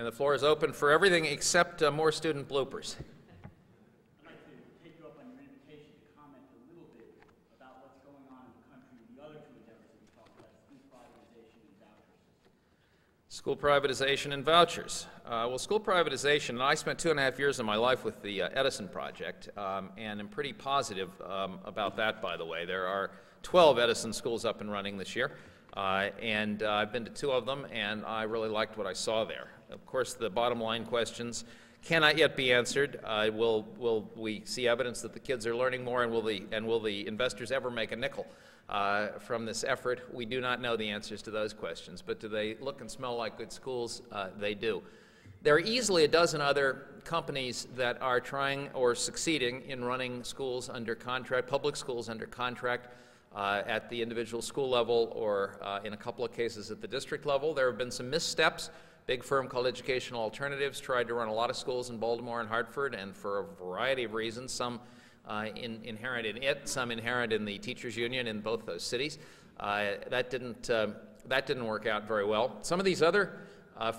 And the floor is open for everything except more student bloopers. I'd like to take you up on your invitation to comment a little bit about what's going on in the country with the other two endeavors that we talked about, school privatization and vouchers. School privatization and vouchers. Well, school privatization, and I spent 2.5 years of my life with the Edison Project, and I'm pretty positive about that, by the way. There are 12 Edison schools up and running this year, and I've been to 2 of them, and I really liked what I saw there. Of course, the bottom line questions cannot yet be answered. Will we see evidence that the kids are learning more, and will the investors ever make a nickel from this effort? We do not know the answers to those questions, but do they look and smell like good schools? They do. There are easily a dozen other companies that are trying or succeeding in running schools under contract, public schools under contract, at the individual school level, or in a couple of cases at the district level. There have been some missteps. Big firm called Educational Alternatives tried to run a lot of schools in Baltimore and Hartford, and for a variety of reasons, some inherent in it, some inherent in the teachers union in both those cities. That didn't work out very well. Some of these other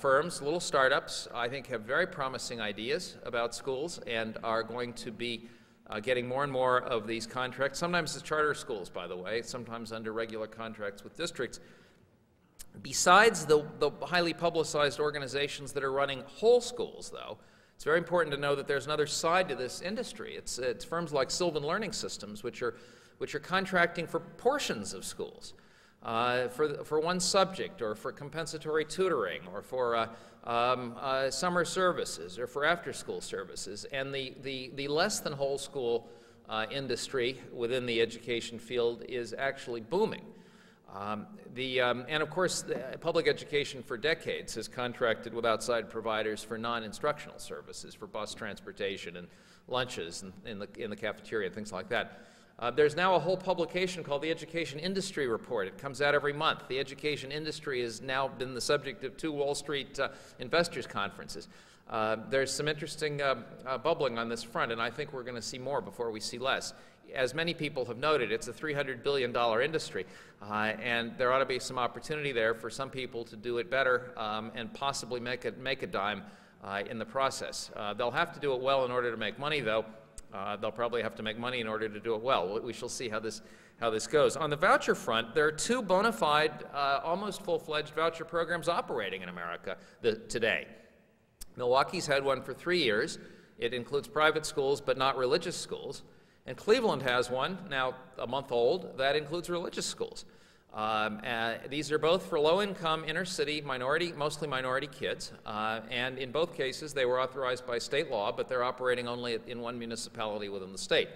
firms, little startups, I think have very promising ideas about schools and are going to be getting more and more of these contracts, sometimes as charter schools, by the way, sometimes under regular contracts with districts. Besides the highly publicized organizations that are running whole schools, though, it's very important to know that there's another side to this industry. It's firms like Sylvan Learning Systems, which are contracting for portions of schools, for one subject, or for compensatory tutoring, or for summer services, or for after-school services. And the less than whole school industry within the education field is actually booming. And of course, public education for decades has contracted with outside providers for non-instructional services, for bus transportation and lunches in the cafeteria and things like that. There's now a whole publication called the Education Industry Report. It comes out every month. The education industry has now been the subject of 2 Wall Street investors conferences. There's some interesting bubbling on this front, and I think we're going to see more before we see less. As many people have noted, it's a $300 billion industry, and there ought to be some opportunity there for some people to do it better and possibly make a dime in the process. They'll have to do it well in order to make money, though. They'll probably have to make money in order to do it well. We shall see how this goes. On the voucher front, there are 2 bona fide, almost full-fledged voucher programs operating in America today. Milwaukee's had one for 3 years. It includes private schools, but not religious schools. And Cleveland has one, now a month old, that includes religious schools. These are both for low-income, inner-city, mostly minority kids. And in both cases, they were authorized by state law, but they're operating only in one municipality within the state.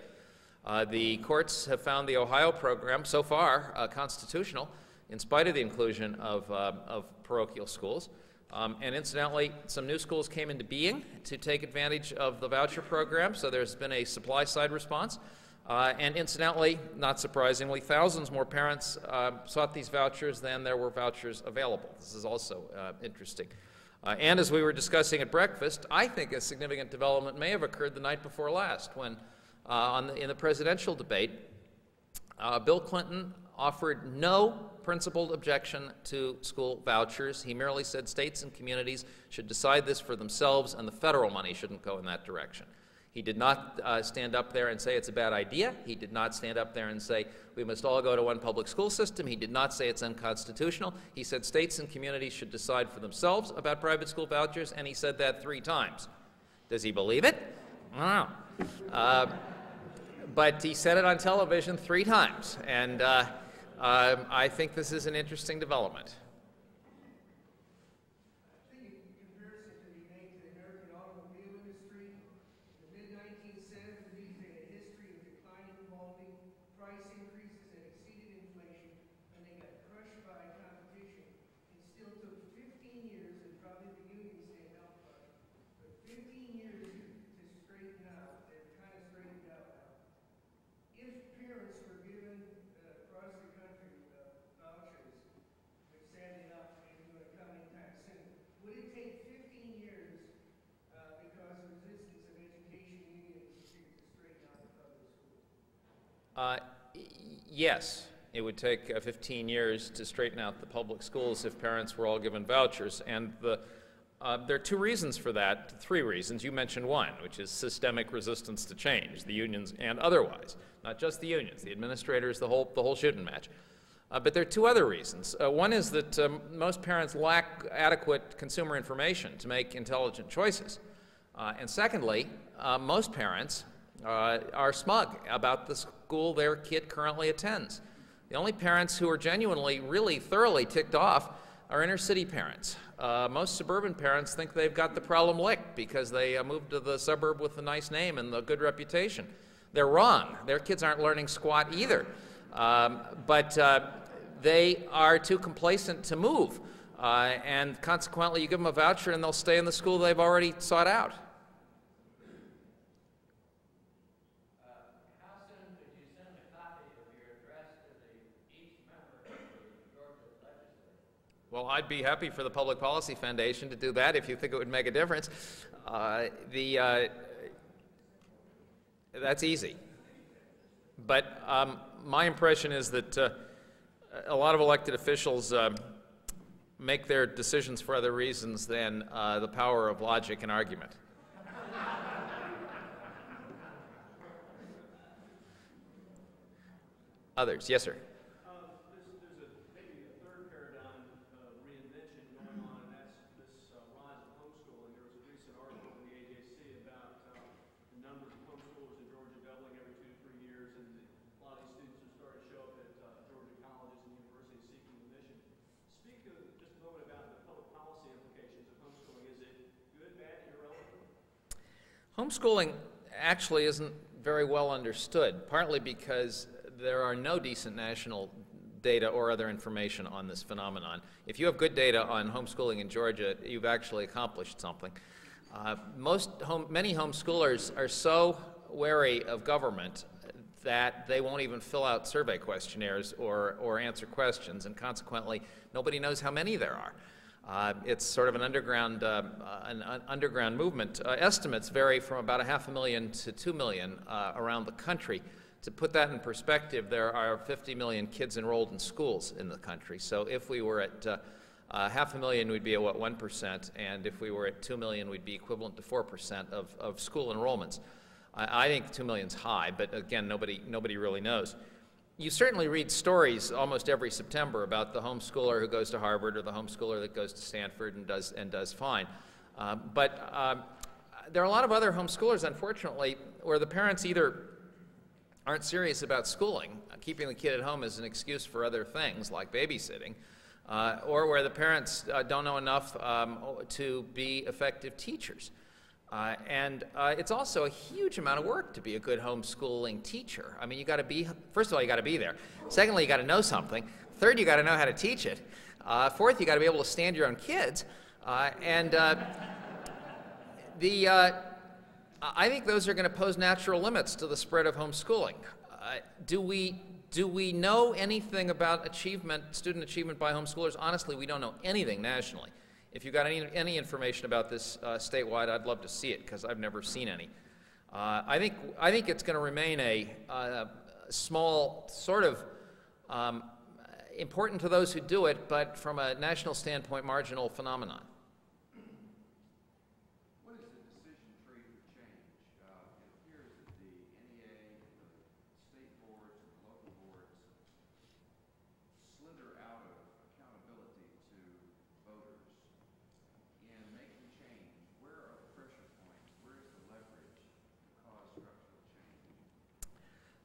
The courts have found the Ohio program, so far, constitutional, in spite of the inclusion of parochial schools. And incidentally, some new schools came into being to take advantage of the voucher program, so there's been a supply-side response. And incidentally, not surprisingly, thousands more parents sought these vouchers than there were vouchers available. This is also interesting. And as we were discussing at breakfast, I think a significant development may have occurred the night before last when, in the presidential debate, Bill Clinton offered no principled objection to school vouchers. He merely said states and communities should decide this for themselves, and the federal money shouldn't go in that direction. He did not stand up there and say it's a bad idea. He did not stand up there and say we must all go to one public school system. He did not say it's unconstitutional. He said states and communities should decide for themselves about private school vouchers, and he said that 3 times. Does he believe it? I don't know. But he said it on television 3 times, and I think this is an interesting development. Yes, it would take 15 years to straighten out the public schools if parents were all given vouchers. And There are two reasons for that, three reasons. You mentioned one, which is systemic resistance to change, the unions and otherwise. Not just the unions, the administrators, the whole shooting match. But there are two other reasons. One is that most parents lack adequate consumer information to make intelligent choices. And secondly, most parents are smug about the school their kid currently attends. The only parents who are genuinely, really thoroughly ticked off are inner city parents. Most suburban parents think they've got the problem licked because they moved to the suburb with a nice name and a good reputation. They're wrong. Their kids aren't learning squat either. But they are too complacent to move. And consequently, you give them a voucher and they'll stay in the school they've already sought out. How soon could you send a copy of your address to each member of the Georgia legislature? Well, I'd be happy for the Public Policy Foundation to do that if you think it would make a difference. That's easy. But my impression is that a lot of elected officials make their decisions for other reasons than the power of logic and argument. Others, yes, sir. There's maybe a third paradigm of reinvention going on, and that's this rise of homeschooling. There was a recent article in the AJC about the numbers of homeschoolers in Georgia doubling every 2 to 3 years, and a lot of these students are starting to show up at Georgia colleges and universities seeking admission. Speak just a moment about the public policy implications of homeschooling. Is it good, bad, irrelevant? Homeschooling actually isn't very well understood, partly because there are no decent national data or other information on this phenomenon. If you have good data on homeschooling in Georgia, you've actually accomplished something. Many homeschoolers are so wary of government that they won't even fill out survey questionnaires or answer questions, and consequently, nobody knows how many there are. It's sort of an underground movement. Estimates vary from about 500,000 to 2 million around the country. To put that in perspective, there are 50 million kids enrolled in schools in the country. So if we were at 500,000, we'd be at, what, 1%, and if we were at 2 million, we'd be equivalent to 4% of school enrollments. I think 2 million's high, but again, nobody really knows. You certainly read stories almost every September about the homeschooler who goes to Harvard or the homeschooler that goes to Stanford and does fine. But there are a lot of other homeschoolers, unfortunately, where the parents either aren't serious about schooling, keeping the kid at home is an excuse for other things like babysitting, or where the parents don't know enough to be effective teachers. And it's also a huge amount of work to be a good homeschooling teacher. I mean, you got to be, first of all, you got to be there. Secondly, you got to know something. Third, you got to know how to teach it. Fourth, you got to be able to stand your own kids. I think those are going to pose natural limits to the spread of homeschooling. Do we know anything about student achievement by homeschoolers? Honestly, we don't know anything nationally. If you've got any information about this statewide, I'd love to see it because I've never seen any. I think it's going to remain a small, sort of important to those who do it, but from a national standpoint, marginal phenomenon.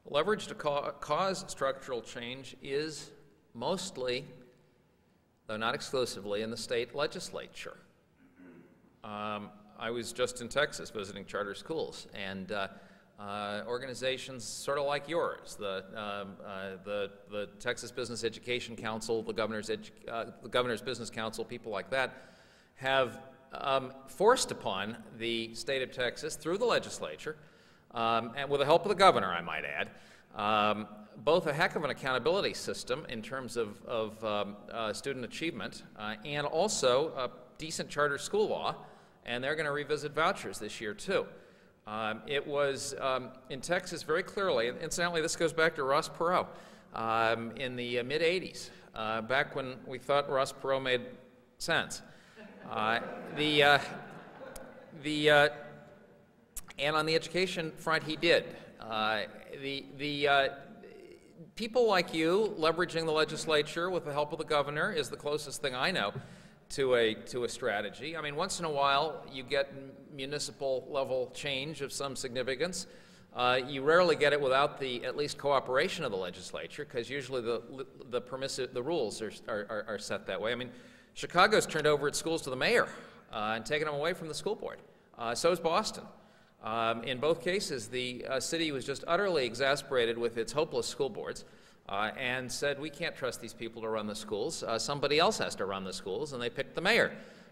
Leverage to cause structural change is mostly, though not exclusively, in the state legislature. I was just in Texas visiting charter schools, and organizations sort of like yours, the Texas Business Education Council, the Governor's Business Council, people like that, have forced upon the state of Texas through the legislature, and with the help of the governor, I might add, both a heck of an accountability system in terms of student achievement and also a decent charter school law, and they're going to revisit vouchers this year too. It was in Texas very clearly, and incidentally this goes back to Ross Perot in the mid-'80s, back when we thought Ross Perot made sense. The and on the education front, he did. People like you leveraging the legislature with the help of the governor is the closest thing I know to a strategy. I mean, once in a while you get municipal level change of some significance. You rarely get it without the at least cooperation of the legislature, because usually the rules are set that way. I mean, Chicago's turned over its schools to the mayor and taken them away from the school board. So is Boston. In both cases, the city was just utterly exasperated with its hopeless school boards and said, we can't trust these people to run the schools. Somebody else has to run the schools, and they picked the mayor.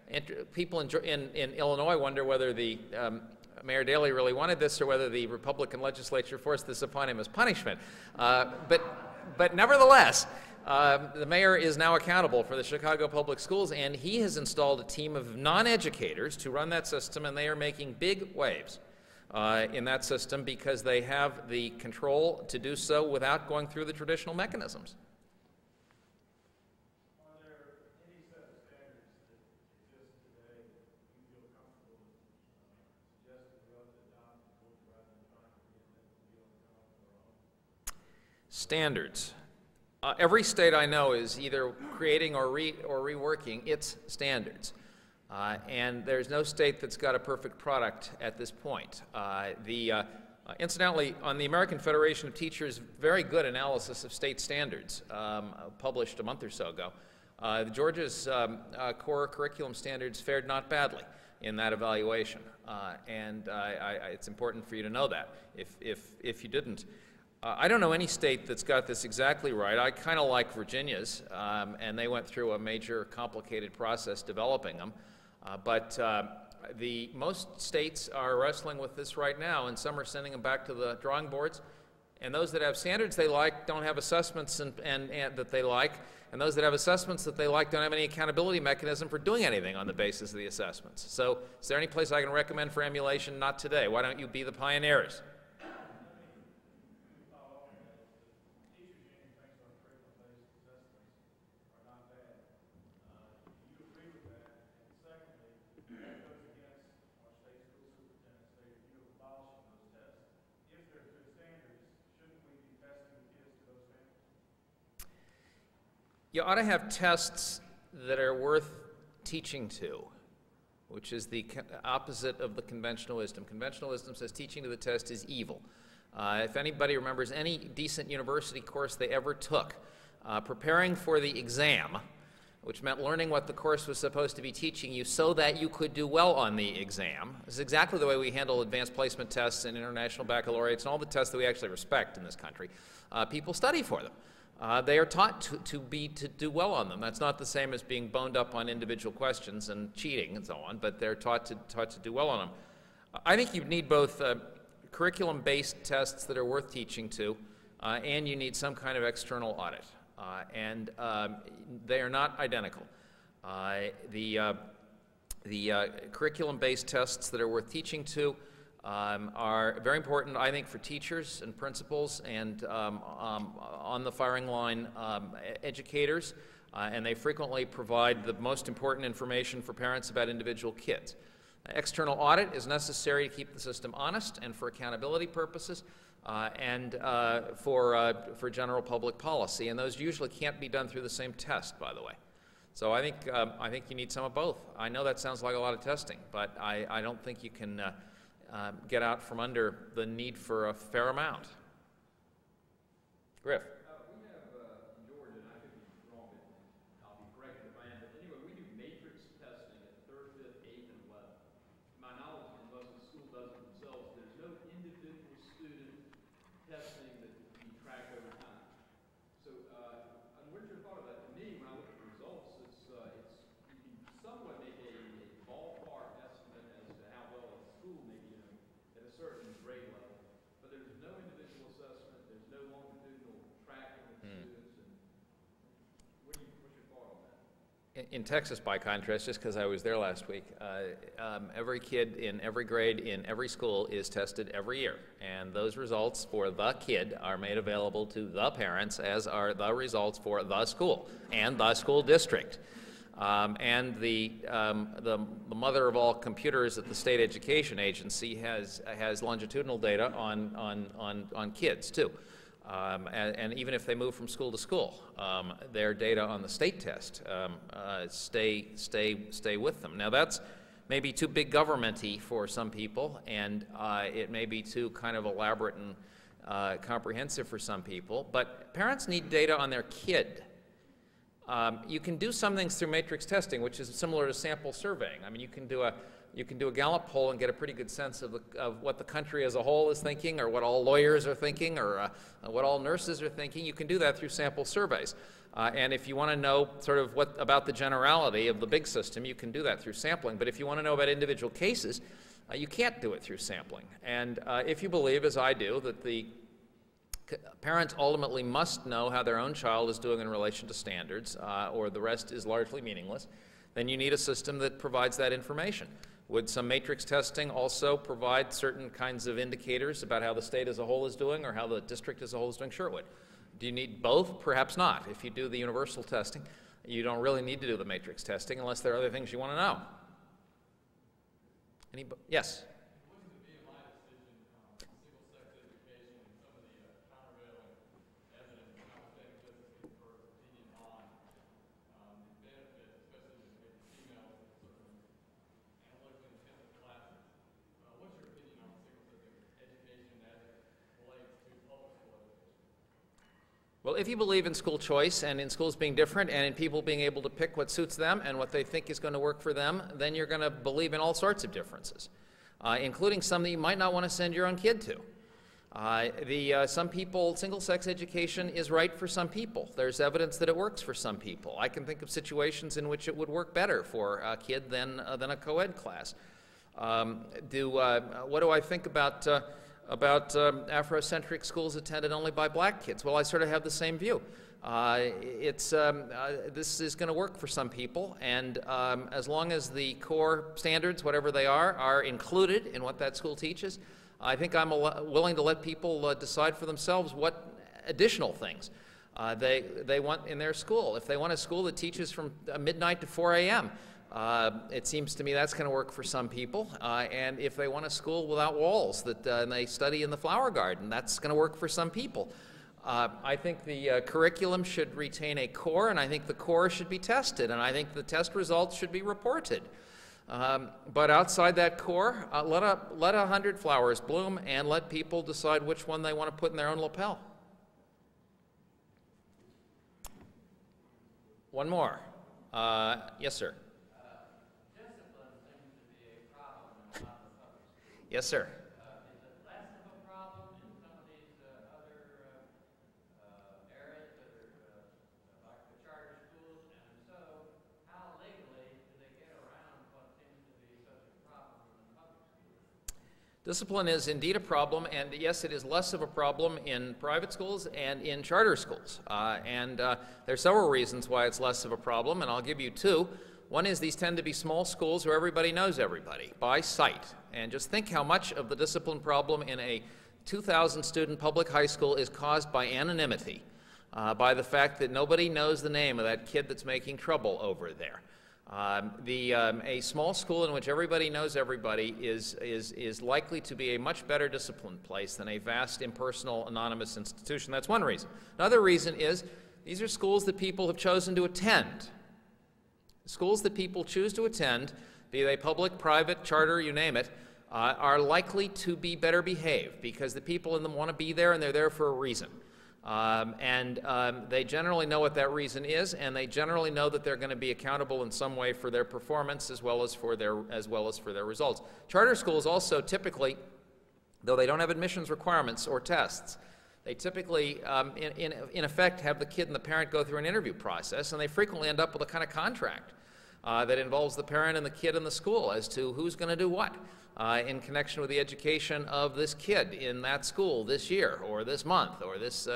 And people in Illinois wonder whether the Mayor Daley really wanted this or whether the Republican legislature forced this upon him as punishment. But nevertheless, the mayor is now accountable for the Chicago public schools, and he has installed a team of non-educators to run that system, and they are making big waves in that system because they have the control to do so without going through the traditional mechanisms. Are there any set of standards that exist today that you feel comfortable suggesting we ought to adopt rather than trying to reinvent the wheel and come up with our own? Standards. Every state I know is either creating or reworking its standards. And there's no state that's got a perfect product at this point. Incidentally, on the American Federation of Teachers' very good analysis of state standards, published a month or so ago, Georgia's core curriculum standards fared not badly in that evaluation. And it's important for you to know that, if you didn't. I don't know any state that's got this exactly right. I kind of like Virginia's, and they went through a major complicated process developing them. But most states are wrestling with this right now, and some are sending them back to the drawing boards. And those that have standards they like don't have assessments that they like, and those that have assessments that they like don't have any accountability mechanism for doing anything on the basis of the assessments. So is there any place I can recommend for emulation? Not today. Why don't you be the pioneers? You ought to have tests that are worth teaching to, which is the opposite of the conventional wisdom. Conventional wisdom says teaching to the test is evil. If anybody remembers any decent university course they ever took, preparing for the exam, which meant learning what the course was supposed to be teaching you so that you could do well on the exam. This is exactly the way we handle advanced placement tests and international baccalaureates and all the tests that we actually respect in this country. People study for them. They are taught to do well on them. That's not the same as being boned up on individual questions and cheating and so on, but they're taught to do well on them. I think you need both curriculum-based tests that are worth teaching to, and you need some kind of external audit. And they are not identical. The curriculum-based tests that are worth teaching to are very important, I think, for teachers and principals and on the firing line educators, and they frequently provide the most important information for parents about individual kids. External audit is necessary to keep the system honest and for accountability purposes and for general public policy, and those usually can't be done through the same test, by the way. So I think you need some of both. I know that sounds like a lot of testing, but I don't think you can get out from under the need for a fair amount. Griff. We have in Georgia, and I could be wrong, but I'll be corrected if I am, but anyway, we do matrix testing at 3rd, 5th, 8th, and 11th. To my knowledge, unless the school does it themselves, there's no individual student testing that can be tracked over time. So, what's your thought of that? To me, when I look at the results, you can somewhat make a ballpark estimate as to how well a school may be doing at a certain grade level, but there's no individual assessment, there's no longitudinal tracking of students, and what's your thought on that? In Texas, by contrast, just because I was there last week, every kid in every grade in every school is tested every year, and those results for the kid are made available to the parents, as are the results for the school and the school district. And the mother of all computers at the state education agency has longitudinal data on kids too. And even if they move from school to school, their data on the state test stay with them. Now that's maybe too big government-y for some people, and it may be too kind of elaborate and comprehensive for some people, but parents need data on their kid. You can do some things through matrix testing, which is similar to sample surveying. I mean, you can do a Gallup poll and get a pretty good sense of what the country as a whole is thinking, or what all lawyers are thinking, or what all nurses are thinking. You can do that through sample surveys. And if you want to know sort of what about the generality of the big system, you can do that through sampling. But if you want to know about individual cases, you can't do it through sampling. And if you believe, as I do, that the parents ultimately must know how their own child is doing in relation to standards, or the rest is largely meaningless, then you need a system that provides that information. Would some matrix testing also provide certain kinds of indicators about how the state as a whole is doing, or how the district as a whole is doing? Sure it would. Do you need both? Perhaps not. If you do the universal testing, you don't really need to do the matrix testing unless there are other things you want to know. Yes? Well, if you believe in school choice and in schools being different and in people being able to pick what suits them and what they think is going to work for them, then you're going to believe in all sorts of differences, including some that you might not want to send your own kid to. Some people, single-sex education is right for some people. There's evidence that it works for some people. I can think of situations in which it would work better for a kid than a co-ed class. What do I think about Afrocentric schools attended only by black kids? Well, I sort of have the same view. This is going to work for some people, and as long as the core standards, whatever they are included in what that school teaches, I think I'm willing to let people decide for themselves what additional things they want in their school. If they want a school that teaches from midnight to 4 a.m., it seems to me that's going to work for some people. And if they want a school without walls and they study in the flower garden, that's going to work for some people. I think the curriculum should retain a core, and I think the core should be tested, and I think the test results should be reported. But outside that core, let 100 flowers bloom and let people decide which one they want to put in their own lapel. One more. Yes, sir. Yes, sir. Is it less of a problem in some of these other areas that are like the charter schools? And if so, how legally do they get around what seems to be such a problem in the public schools? Discipline is indeed a problem, and yes, it is less of a problem in private schools and in charter schools. There are several reasons why it's less of a problem, and I'll give you two. One is these tend to be small schools where everybody knows everybody by sight. And just think how much of the discipline problem in a 2,000-student public high school is caused by anonymity, by the fact that nobody knows the name of that kid that's making trouble over there. A small school in which everybody knows everybody is likely to be a much better disciplined place than a vast, impersonal, anonymous institution. That's one reason. Another reason is these are schools that people have chosen to attend. Schools that people choose to attend, be they public, private, charter, you name it, are likely to be better behaved because the people in them want to be there and they're there for a reason. They generally know what that reason is, and they generally know that they're going to be accountable in some way for their performance as well as for their results. Charter schools also typically, though they don't have admissions requirements or tests, they typically, in effect, have the kid and the parent go through an interview process, and they frequently end up with a kind of contract that involves the parent and the kid and the school as to who's going to do what in connection with the education of this kid in that school this year or this month or this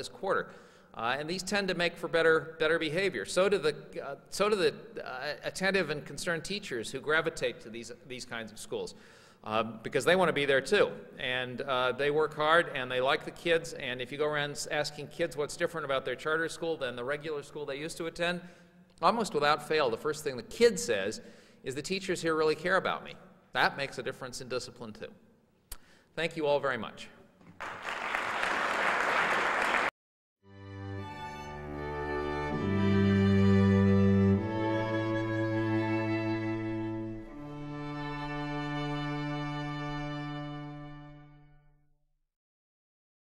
quarter. And these tend to make for better behavior. So do the attentive and concerned teachers who gravitate to these kinds of schools. Because they want to be there too, and they work hard and they like the kids, and if you go around asking kids what's different about their charter school than the regular school they used to attend, almost without fail, the first thing the kid says is the teachers here really care about me. That makes a difference in discipline too. Thank you all very much.